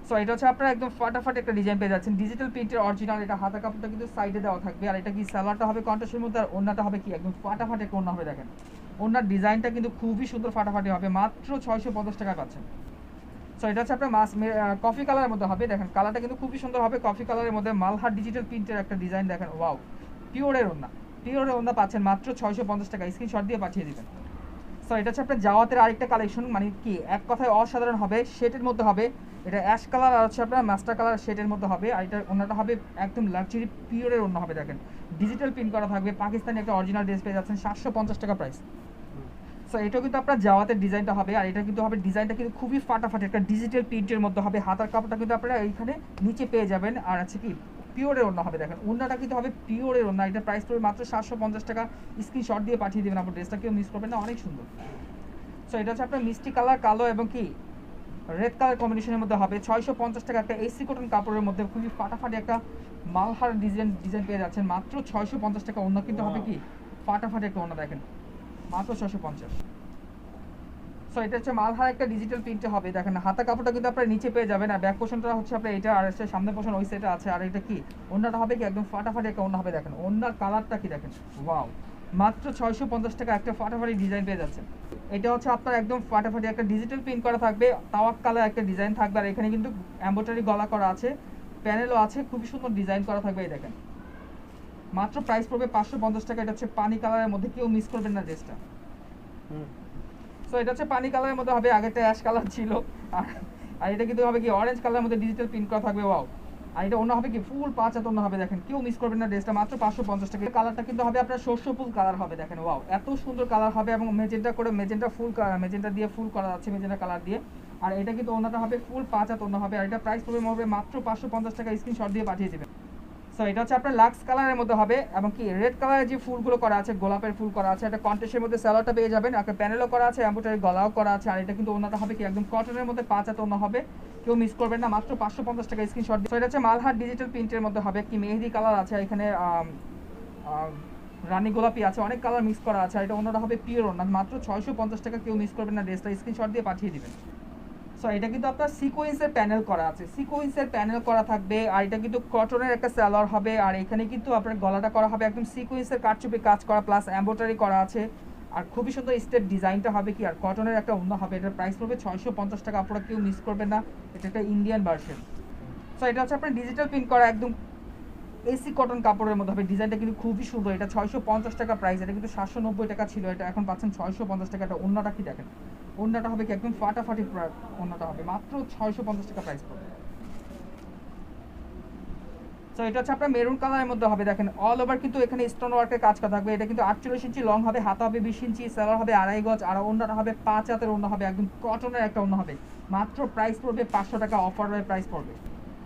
So এটা হচ্ছে আপনারা একদম ফাটাফাটি একটা ডিজাইন পেয়ে যাচ্ছেন, ডিজিটাল প্রিন্টের অরিজিনাল। এটা হাতা কাপড়টা কিন্তু সাইডে দেওয়া থাকবে, আর এটা কি সালোয়ারটা হবে কন্ট্রাস্টের মধ্যে, আর ওড়নাটা হবে কি একদম ফাটাফাটি একটা ওড়না হবে। দেখেন ওড়নার ডিজাইনটা কিন্তু খুবই সুন্দর ফাটাফাটি হবে, মাত্র 650 টাকা পাচ্ছেন। সো এটা হচ্ছে আপনার কফি কালারের মধ্যে হবে। দেখেন কালারটা কিন্তু খুবই সুন্দর হবে, কফি কালারের মধ্যে মালহার ডিজিটাল প্রিন্টের একটা ডিজাইন। দেখেন ওয়াও, পিওরের ওড়না, পিওরের ওড়না পাচ্ছেন মাত্র 650 টাকা, স্ক্রিনশট দিয়ে পাঠিয়ে দিবেন। সো এটা হচ্ছে আপনার জাওয়াতের আরেকটা কালেকশন, মানে কি এক কথায় অসাধারণ হবে, শেডের মধ্যে হবে। এটা অ্যাশ কালার আর হচ্ছে আপনার মাস্টার কালার শেডের মধ্যে হবে, আর এটা ওড়নাটা হবে একদম লাক্সারি পিওরের ওড়না হবে। দেখেন ডিজিটাল প্রিন্ট করা থাকবে, পাকিস্তানি একটা অরিজিনাল ড্রেস পেয়ে যাচ্ছেন 750 টাকা প্রাইস। সো এটাও কিন্তু আপনার জাওয়াতের ডিজাইনটা হবে, আর এটা কিন্তু হবে ডিজাইনটা কিন্তু খুবই ফাটাফাটি একটা ডিজিটাল প্রিন্টের মধ্যে হবে। হাতার কাপড়টা কিন্তু আপনারা এইখানে নিচে পেয়ে যাবেন, আর আছে কি পিওরের ওড়না হবে। দেখেন ওড়নাটা কিন্তু হবে পিওরের ওড়না, এটা প্রাইস পড়বে মাত্র 750 টাকা, স্ক্রিনশট দিয়ে পাঠিয়ে দেবেন। আপনার ড্রেসটা কেউ মিস করবেন না, অনেক সুন্দর। সো এটা হচ্ছে আপনার মিষ্টি কালার, কালো এবং কি রেড কালার কম্বিনেশনের মধ্যে হবে। 650 টাকা একটা এসি কটন কাপড়ের মধ্যে খুবই ফাটাফাটি একটা মালহার ডিজাইন পেয়ে যাচ্ছেন মাত্র 650 টাকা। ওড়না কিন্তু হবে কি ফাটাফাটি একটা ওড়না, দেখেন মাত্র 650। সো এটা হচ্ছে মালহার একটা ডিজিটাল প্রিন্টে হবে। দেখেন হাতা কাপড়টা কিন্তু আপনারা নিচে পেয়ে যাবেন, আর ব্যাক পোর্শনটা হচ্ছে আপনার এটা, আর হচ্ছে সামনে পোর্শন ওই সাইডে আছে। আর এটা কি ওড়নাটা হবে কি একদম ফাটাফাটি একটা ওড়না হবে। দেখেন ওড়নার কালারটা কি দেখেন, ওয়াও, মাত্র 650 টাকা একটা ফাটাফাটি ডিজাইন পেয়ে যাচ্ছেন। এটা হচ্ছে আপনার একদম ফাটাফাটি একটা ডিজিটাল প্রিন্ট করা থাকবে, তাওয়াক কালার একটা ডিজাইন থাকবে, আর এখানে কিন্তু এমব্রয়ডারি গলা করা আছে, প্যানেলও আছে, খুবই সুন্দর ডিজাইন করা থাকবে। এই দেখেন মাত্র প্রাইস পড়বে 550 টাকা। এটা হচ্ছে পানি কালারের মধ্যে, কেউ মিস করবেন না ড্রেসটা। সো এটা হচ্ছে পানি কালারের মধ্যে হবে, আগেরটা অ্যাশ কালার ছিল, আর এটা কিন্তু হবে কি অরেঞ্জ কালারের মধ্যে ডিজিটাল প্রিন্ট করা থাকবে, ওয়াও। আর এটা অন্য হবে কি ফুল 5 হাত অন্য হবে। দেখেন কেউ মিস করবেন না ড্রেসটা, মাত্র 550 টাকা। কালারটা কিন্তু হবে আপনার শস্য ফুল কালার হবে। দেখেন ওয়াও, এত সুন্দর কালার হবে, এবং মেজেন্টা করে মেজেন্টা দিয়ে ফুল করা আছে, মেজেন্টা কালার দিয়ে। আর এটা কিন্তু অন্যটা হবে ফুল 5 হাত অন্য হবে, আর এটা প্রাইস পড়বে হবে মাত্র 550 টাকা, স্ক্রিনশট দিয়ে পাঠিয়ে দেবেন। সো এটা হচ্ছে আপনার লাক্স কালারের মধ্যে হবে, এবং কি রেড কালারের যে ফুলগুলো করা আছে, গোলাপের ফুল করা আছে, এটা কন্ট্রাস্টের মধ্যে সালোয়ারটা পেয়ে যাবেন, আর প্যানেলও করা আছে, এমব্রয়ডারি গলাও করা আছে। আর এটা কিন্তু ওনাটা হবে কি একদম কটনের মধ্যে 5 হাত ওনা হবে, কেউ মিস করবেন না, মাত্র 550 টাকা, স্ক্রিনশট দিয়ে। এটা হচ্ছে মালহার ডিজিটাল প্রিন্টের মধ্যে হবে, কি মেহেদি কালার আছে, এখানে রানী গোলাপি আছে, অনেক কালার মিক্স করা আছে। আর এটা ওনাটা হবে পিওর ওনা, মাত্র 650 টাকা, কেউ মিস করবেন না ড্রেসটা, স্ক্রিনশট দিয়ে পাঠিয়ে দিবেন। সো এটা কিন্তু আপনার সিকোয়েন্সের প্যানেল করা আছে, সিকোয়েন্সের প্যানেল করা থাকবে, আর এটা কিন্তু কটনের একটা সালোয়ার হবে। আর এখানে কিন্তু আপনার গলাটা করা হবে একদম সিকোয়েন্সের কাটচুপি কাজ করা, প্লাস এমব্রয়ডারি করা আছে, আর খুবই সুন্দর স্টেপ ডিজাইনটা হবে কি, আর কটনের একটা ওড়না হবে। এটার প্রাইস পড়বে 650 টাকা, আপনারা কেউ মিস করবেন না, এটা একটা ইন্ডিয়ান ভার্সন। সো এটা হচ্ছে আপনার ডিজিটাল প্রিন্ট করা একদম এসি কটন কাপড়ের মধ্যে হবে, ডিজাইনটা কিন্তু খুবই সুন্দর। এটা 650 টাকা প্রাইস, এটা কিন্তু 790 টাকা ছিল, এটা এখন পাচ্ছেন 650 টাকা। এটা ওড়নাটা কি দেখেন, ওড়নাটা হবে কি একদম ফাটাফাটি, ওড়নাটা হবে মাত্র 650 টাকা প্রাইস পড়বে। সো এটা হচ্ছে আপনার মেরুন কালারের মধ্যে হবে। দেখেন অল ওভার কিন্তু এখানে স্টোন ওয়ার্কের কাজ করা থাকবে। এটা কিন্তু 48 ইঞ্চি লং হবে, হাতা হবে 20 ইঞ্চি, সালোয়ার হবে 2.5 গজ, আর ওড়নাটা হবে 5 হাতের ওড়না হবে, একদম কটনের একটা ওড়না হবে। মাত্র প্রাইস পড়বে 500 টাকা, অফারের প্রাইস পড়বে।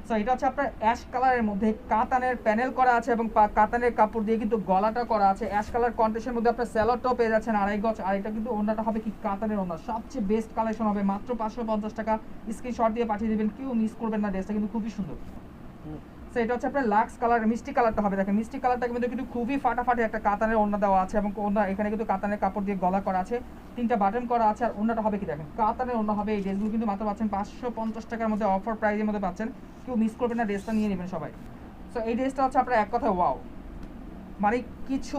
সো এটা হচ্ছে আপনার অ্যাশ কালারের মধ্যে কাতানের প্যানেল করা আছে, এবং কাতানের কাপড় দিয়ে কিন্তু গলাটা করা আছে। অ্যাশ কালার কন্ট্রাস্টের মধ্যে আপনার সালোয়ারটাও পেয়ে যাচ্ছেন 2.5 গজ, আর এটা কিন্তু ওড়নাটা হবে কি কাতানের ওড়না, সবচেয়ে বেস্ট কালেকশন হবে, মাত্র 550 টাকা, স্ক্রিনশট দিয়ে পাঠিয়ে দেবেন, কেউ মিস করবেন না, ড্রেসটা কিন্তু খুবই সুন্দর। সো এটা হচ্ছে আপনার লাক্স কালার, মিষ্টি কালারটা হবে। দেখেন মিষ্টি কালারটা কিন্তু খুবই ফাটাফাটি একটা কাতানের ওড়না দেওয়া আছে, এবং ওড়না এখানে কিন্তু কাতানের কাপড় দিয়ে গলা করা আছে, 3টা বাটন করা আছে, আর ওড়নাটা হবে কি দেখেন কাতানের ওড়না হবে। এই ড্রেসগুলো কিন্তু মাত্র পাচ্ছেন 550 টাকার মধ্যে, অফার প্রাইসের মধ্যে পাচ্ছেন, কেউ মিস করবেন না, ড্রেসটা নিয়ে নেবেন সবাই। সো এই ড্রেসটা হচ্ছে আপনার এক কথা ওয়াও, মানে কিছু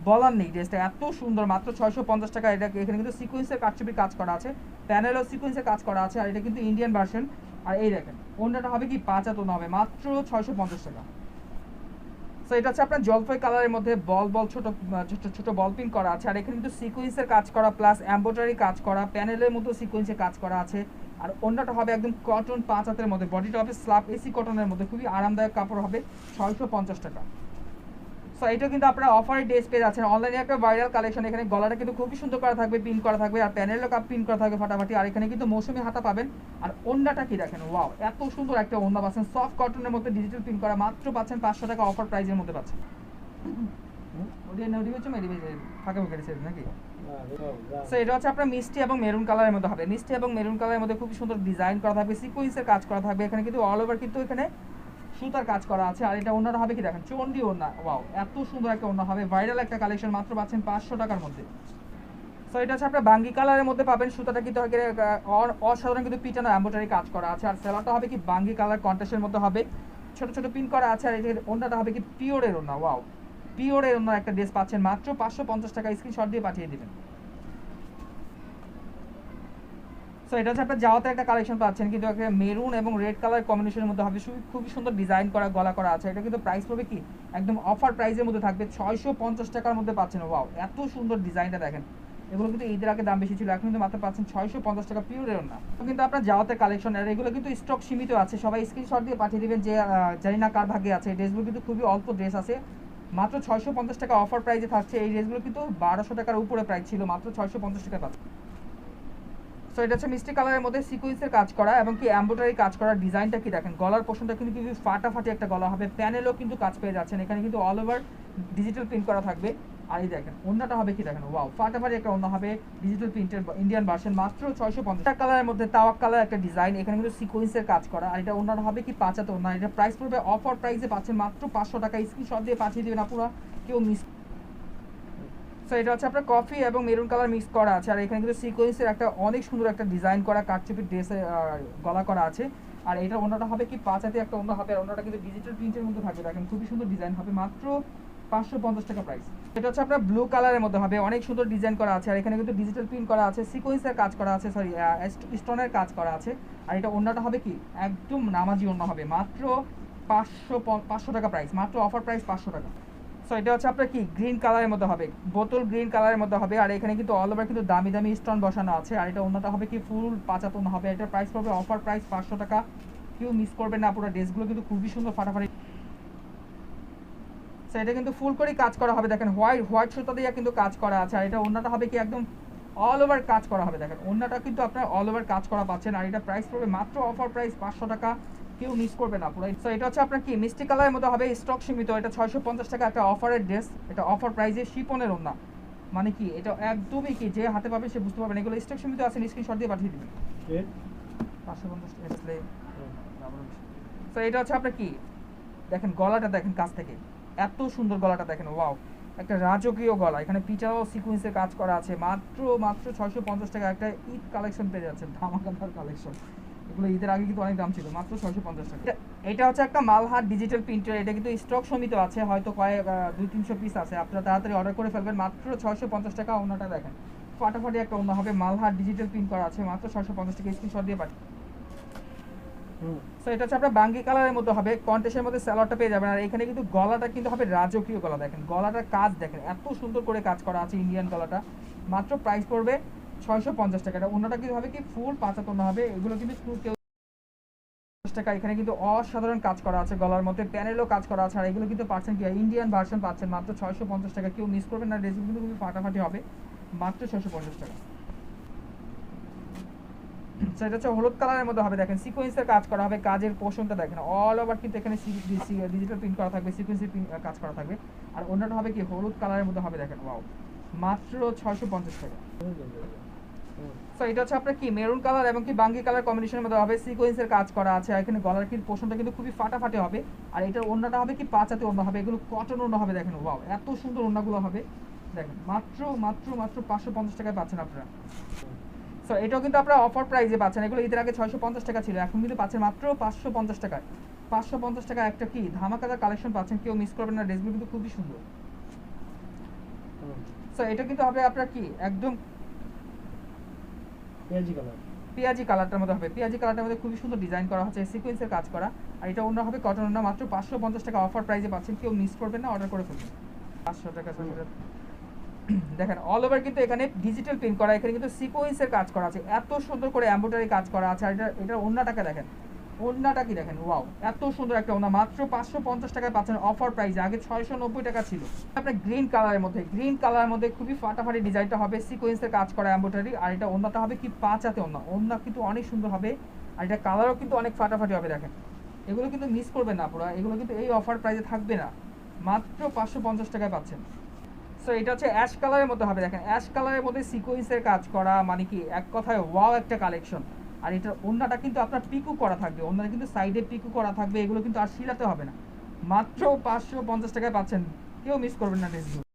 বলার নেই, ড্রেসটা এত সুন্দর, মাত্র 650 টাকা। এটা এখানে কিন্তু সিকোয়েন্সের কাটচুপি কাজ করা আছে, প্যানেলও সিকোয়েন্সের কাজ করা আছে, আর এটা কিন্তু ইন্ডিয়ান ভার্সন। আর এই দেখেন ওড়নাটা হবে কি 5 হাত ওড়না হবে, মাত্র 650 টাকা। সো এটা হচ্ছে আপনার জলপাই কালারের মধ্যে ছোট ছোট বল পিন করা আছে, আর এখানে কিন্তু সিকোয়েন্সের কাজ করা, প্লাস এমব্রয়ডারি কাজ করা, প্যানেলের মতো সিকোয়েন্সের কাজ করা আছে। আর অন্যটা হবে একদম কটন 5 হাতের মধ্যে, বডিটা হবে স্ল্যাব এসি কটনের মধ্যে, খুবই আরামদায়ক কাপড় হবে, 650 টাকা। সো এটা কিন্তু আপনারা অফারে ড্রেস পেয়ে যাচ্ছেন, অনলাইনে একটা ভাইরাল কালেকশন। এখানে গলাটা কিন্তু খুবই সুন্দর করা থাকবে, পিন করা থাকবে, আর প্যানেলও কাপ পিন করা থাকবে ফাটাফাটি। আর এখানে কিন্তু মৌসুমি হাতা পাবেন, আর ওন্নাটা কি দেখেন ওয়াও, এত সুন্দর একটা ওন্না পাচ্ছেন, সফট কটনের মধ্যে ডিজিটাল পিন করা, মাত্র পাচ্ছেন 500 টাকা, অফার প্রাইসের মধ্যে পাচ্ছেন। সো এটা হচ্ছে আপনার মিষ্টি এবং মেরুন কালারের মধ্যে হবে, মিষ্টি এবং মেরুন কালারের মধ্যে খুব সুন্দর ডিজাইন করা থাকবে, সিকোয়েন্সের কাজ করা থাকবে, এখানে কিন্তু অল ওভার কিন্তু এখানে সুতার কাজ করা আছে। আর এটা ওনাটা হবে কি দেখেন চন্ডি ওনা, ওয়াও এত সুন্দর একটা ওনা হবে, ভাইরাল একটা কালেকশন, মাত্র পাচ্ছেন 500 টাকার মধ্যে। সো এটা হচ্ছে আপনার বাঙ্গি কালারের মধ্যে পাবেন। সুতাটা কিন্তু অসাধারণ কিন্তু পিটানো এমব্রয়ডারি কাজ করা আছে। আর সেলারটা হবে কি বাঙ্গি কালার কন্ট্রাস্টের মধ্যে হবে, ছোট ছোট পিন করা আছে। আর এই যে ওন্নাটা হবে কি পিওরের ওন্না। ওয়াও, পিওরের ওন্না একটা ড্রেস পাচ্ছেন মাত্র 550 টাকা, স্ক্রিনশট দিয়ে পাঠিয়ে দিবেন। সো এটা হচ্ছে আপনার জাওয়াতে একটা কালেকশন পাচ্ছেন, কিন্তু একটা মেরুন এবং রেড কালার কম্বিনেশনের মধ্যে হবে, খুবই সুন্দর ডিজাইন করা গলা করা আছে। এটা কিন্তু প্রাইস পড়বে কি একদম অফার প্রাইসের মধ্যে থাকবে, 650 টাকার মধ্যে পাচ্ছেন। ওয়াও, এত সুন্দর ডিজাইনটা দেখেন। এগুলো কিন্তু ঈদের আগে দাম বেশি ছিল, এখন কিন্তু মাত্র পাচ্ছেন 650 টাকা পিওরের না। কিন্তু আপনার জাওয়াতে কালেকশন, আর এগুলো কিন্তু স্টক সীমিত আছে, সবাই স্ক্রিনশট দিয়ে পাঠিয়ে দিবেন যে জানি না কার ভাগ্যে আছে। এই ড্রেসগুলো কিন্তু খুবই অল্প ড্রেস আছে, মাত্র 650 টাকা অফার প্রাইসে থাকছে। এই ড্রেসগুলো কিন্তু 1200 টাকার উপরে প্রাইস ছিল, মাত্র 650 টাকা পাচ্ছে। সো এটা হচ্ছে মিষ্টি কালারের মধ্যে সিকোয়েন্সের কাজ করা এবং কি এমব্রয়ডারি কাজ করা। ডিজাইনটা কি দেখেন, গলার পোর্শনটা কিন্তু খুবই ফাটাফাটি একটা গলা হবে, প্যানেলও কিন্তু কাজ পেয়ে যাচ্ছেন। এখানে কিন্তু অল ওভার ডিজিটাল প্রিন্ট করা থাকবে। আর এই দেখেন ওন্নাটা হবে কি দেখেন, ওয়াও, ফাটাফাটি একটা ওন্না হবে ডিজিটাল প্রিন্টের ইন্ডিয়ান ভার্সন, মাত্র 650 কালারের মধ্যে তাওয়াক কালার একটা ডিজাইন। এখানে কিন্তু সিকোয়েন্সের কাজ করা। আর এটা ওন্নাটা হবে কি পাঁচাতে ওন্না। এটা প্রাইস পড়বে অফার প্রাইসে পাচ্ছেন মাত্র 500 টাকা, স্ক্রিনশট দিয়ে পাঠিয়ে দিবেন আপনারা, কেউ মিস। সো এটা হচ্ছে আপনার কফি এবং মেরুন কালার মিক্স করা আছে। আর এখানে কিন্তু সিকোয়েন্সের একটা অনেক সুন্দর একটা ডিজাইন করা কাটচুপির ড্রেসে গলা করা আছে। আর এটা ওন্নাটা হবে কি পাঁচাতে একটা ওন্না হবে, আর ওন্নাটা কিন্তু ডিজিটাল প্রিন্টের মধ্যে থাকবে। দেখেন খুবই সুন্দর ডিজাইন হবে, মাত্র 550 টাকা প্রাইস। এটা হচ্ছে আপনার ব্লু কালারের মধ্যে হবে, অনেক সুন্দর ডিজাইন করা আছে। আর এখানে কিন্তু ডিজিটাল প্রিন্ট করা আছে, সিকোয়েন্সের কাজ করা আছে, সরি স্টোনের কাজ করা আছে। আর এটা ওন্নাটা হবে কি একদম নামাজি ওন্না হবে, মাত্র 500 টাকা প্রাইস, মাত্র অফার প্রাইস 500 টাকা। সো এটা হচ্ছে আপনার কি গ্রিন কালারের মধ্যে হবে, বোতল গ্রিন কালারের মধ্যে হবে। আর এখানে কিন্তু অল ওভার কিন্তু দামি দামি স্টোন বসানো আছে। আর এটা ওন্নাটা হবে কি ফুল পাঁচাত ওন্না হবে। এটার প্রাইস পড়বে অফার প্রাইস 500 টাকা, কেউ মিস করবেন না। পুরো ড্রেসগুলো কিন্তু খুবই সুন্দর ফাটাফাটি। সো এটা কিন্তু ফুল করে কাজ করা হবে, দেখেন হোয়াইট সুতা দিয়ে কিন্তু কাজ করা আছে। আর এটা ওন্নাটা হবে কি একদম অল ওভার কাজ করা হবে, দেখেন ওন্নাটা কিন্তু আপনার অল ওভার কাজ করা পাচ্ছেন। আর এটা প্রাইস পড়বে মাত্র অফার প্রাইস 500 টাকা, কেউ মিস করবে না পুরো। সো এটা হচ্ছে আপনার কি মিষ্টি কালারের মধ্যে হবে, স্টক সীমিত। এটা 650 টাকা একটা অফারের ড্রেস, এটা অফার প্রাইসে শিপনের ওন্না। মানে কি এটা একদমই কি যে হাতে পাবে সে বুঝতে পারবেন, এগুলো স্টক সীমিত আছে, স্ক্রিনশট দিয়ে পাঠিয়ে দিবেন। 550 টাকা আসলে। সো এটা হচ্ছে আপনার কি দেখেন গলাটা দেখেন কাছ থেকে, এত সুন্দর গলাটা দেখেন, ওয়াও, একটা রাজকীয় গলা। এখানে পিছাও সিকোয়েন্সের কাজ করা আছে, মাত্র 650 টাকা একটা ঈদ কালেকশন পেয়ে যাচ্ছেন, ধামাকাদার কালেকশন। এগুলো ঈদের আগে কিন্তু অনেক দাম ছিল, মাত্র 650 টাকা। এটা হচ্ছে একটা মালহার ডিজিটাল প্রিন্টার, এটা কিন্তু স্টক সীমিত আছে, হয়তো কয়েক 200-300 পিস আছে, আপনারা তাড়াতাড়ি অর্ডার করে ফেলবেন, মাত্র 650 টাকা। ওনাটা দেখেন ফাটাফাটি একটা ওনা হবে, মালহার ডিজিটাল প্রিন্ট করা আছে, মাত্র 650 টাকা, স্ক্রিনশট দিয়ে পাঠিয়ে। সো এটা হচ্ছে আপনার বাঙ্গি কালারের মধ্যে হবে, কন্টেস্টের মধ্যে স্যালোয়ারটা পেয়ে যাবেন। আর এখানে কিন্তু গলাটা কিন্তু হবে রাজকীয় গলা, দেখেন গলাটার কাজ দেখেন এত সুন্দর করে কাজ করা আছে ইন্ডিয়ান গলাটা, মাত্র প্রাইস পড়বে 650 টাকা। এটা ওনাটা কিন্তু হবে কি ফুল পাঁচাত ওনা হবে, এগুলো কিন্তু কেউ টাকা। এখানে কিন্তু অসাধারণ কাজ করা আছে, গলার মধ্যে প্যানেলও কাজ করা আছে। আর এগুলো কিন্তু পাচ্ছেন কি ইন্ডিয়ান ভার্সন পাচ্ছেন মাত্র 650 টাকা, কেউ মিস করবেন না, ড্রেসগুলো কিন্তু খুবই ফাটাফাটি হবে, মাত্র 650 টাকা। সেটা হচ্ছে হলুদ কালারের মধ্যে হবে, দেখেন সিকোয়েন্সের কাজ করা হবে, কাজের পোর্শনটা দেখেন অল ওভার কিন্তু এখানে ডিজিটাল প্রিন্ট করা থাকবে, সিকোয়েন্সের কাজ করা থাকবে। আর অন্যটা হবে কি হলুদ কালারের মধ্যে হবে, দেখেন ওয়াও, মাত্র 650 টাকা। সো এটা হচ্ছে আপনার কি মেরুন কালার এবং কি বাঙ্গি কালার কম্বিনেশনের মধ্যে হবে, সিকোয়েন্সের কাজ করা আছে। আর এখানে গলার কিন্তু পোর্শনটা কিন্তু খুবই ফাটাফাটি হবে। আর এটার ওন্নাটা হবে কি পাঁচাতে ওন্না হবে, এগুলো কটন ওন্না হবে, দেখেন ওয়াও, এত সুন্দর ওন্নাগুলো হবে, দেখেন মাত্র মাত্র মাত্র 550 টাকায় পাচ্ছেন আপনারা। সো এটাও কিন্তু আপনারা অফার প্রাইসে পাচ্ছেন, এগুলো ঈদের আগে 650 টাকা ছিল, এখন কিন্তু পাচ্ছেন মাত্র 550 টাকায়। 550 টাকা একটা কি ধামাকাদার কালেকশন পাচ্ছেন, কেউ মিস করবেন না, ড্রেসগুলো কিন্তু খুবই সুন্দর। সো এটা কিন্তু হবে আপনার কি একদম পেঁয়াজি কালারটার মধ্যে হবে, পেঁয়াজি কালারটার মধ্যে খুবই সুন্দর ডিজাইন করা হচ্ছে, সিকোয়েন্সের কাজ করা। আর এটা অন্য হবে কটন ওন্না, মাত্র 550 টাকা অফার প্রাইসে পাচ্ছেন, কেউ মিস করবেন না, অর্ডার করে ফেলবেন। 500 টাকা দেখেন অল ওভার কিন্তু এখানে ডিজিটাল প্রিন্ট করা, এখানে কিন্তু সিকোয়েন্সের কাজ করা আছে, এত সুন্দর করে এমব্রয়ডারি কাজ করা আছে। আর এটা ওন্নাটাকে দেখেন, ওন্নাটা কি দেখেন, ওয়াও, এত সুন্দর একটা ওন্না, মাত্র 550 টাকায় পাচ্ছেন অফার প্রাইসে, আগে 690 টাকা ছিল। আপনার গ্রিন কালারের মধ্যে খুবই ফাটাফাটি ডিজাইনটা হবে, সিকোয়েন্সের কাজ করা এমব্রয়ডারি। আর এটা ওন্নাটা হবে কি পাঁচাতে ওন্না কিন্তু অনেক সুন্দর হবে। আর এটা কালারও কিন্তু অনেক ফাটাফাটি হবে, দেখেন এগুলো কিন্তু মিস করবেন না পুরো, এগুলো কিন্তু এই অফার প্রাইসে থাকবে না, মাত্র 550 টাকায় পাচ্ছেন। সো এটা হচ্ছে অ্যাশ কালারের মধ্যে হবে, দেখেন অ্যাশ কালারের মধ্যে সিকোয়েন্সের কাজ করা, মানে কি এক কথায় ওয়াও একটা কালেকশন। আর এটার ওন্নাটা কিন্তু আপনার পিকু করা থাকবে, ওন্নাটা কিন্তু সাইডে পিকু করা থাকবে, এগুলো কিন্তু আর সিলাতে হবে না, মাত্র 550 টাকায় পাচ্ছেন, কেউ মিস করবেন না ড্রেসগুলো।